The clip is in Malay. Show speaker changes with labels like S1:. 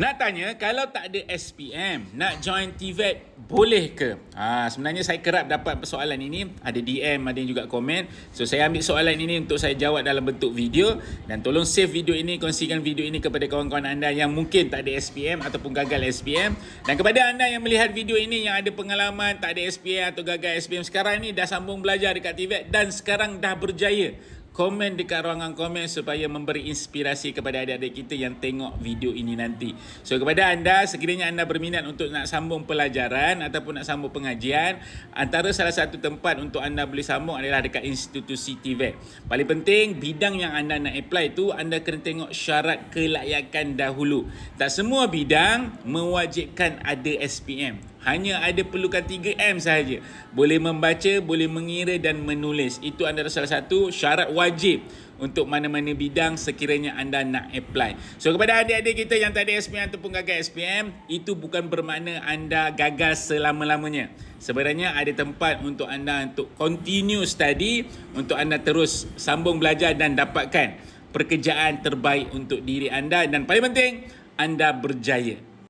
S1: Nak tanya, kalau tak ada SPM, nak join TVET boleh ke? Sebenarnya saya kerap dapat persoalan ini. Ada DM, ada yang juga komen. So, saya ambil soalan ini untuk saya jawab dalam bentuk video. Dan tolong save video ini, kongsikan video ini kepada kawan-kawan anda yang mungkin tak ada SPM ataupun gagal SPM. Dan kepada anda yang melihat video ini yang ada pengalaman tak ada SPM atau gagal SPM sekarang ni, dah sambung belajar dekat TVET dan sekarang dah berjaya, komen dekat ruangan komen supaya memberi inspirasi kepada adik-adik kita yang tengok video ini nanti. So, kepada anda, sekiranya anda berminat untuk nak sambung pelajaran ataupun nak sambung pengajian, antara salah satu tempat untuk anda boleh sambung adalah dekat institusi TVET. Paling penting, bidang yang anda nak apply tu, anda kena tengok syarat kelayakan dahulu. Tak semua bidang mewajibkan ada SPM. Hanya ada perlukan 3M sahaja. Boleh membaca, boleh mengira dan menulis. Itu adalah salah satu syarat wajib untuk mana-mana bidang sekiranya anda nak apply. So, kepada adik-adik kita yang tak ada SPM ataupun gagal SPM, itu bukan bermakna anda gagal selama-lamanya. Sebenarnya ada tempat untuk anda untuk continue study, untuk anda terus sambung belajar dan dapatkan pekerjaan terbaik untuk diri anda. Dan paling penting, anda berjaya.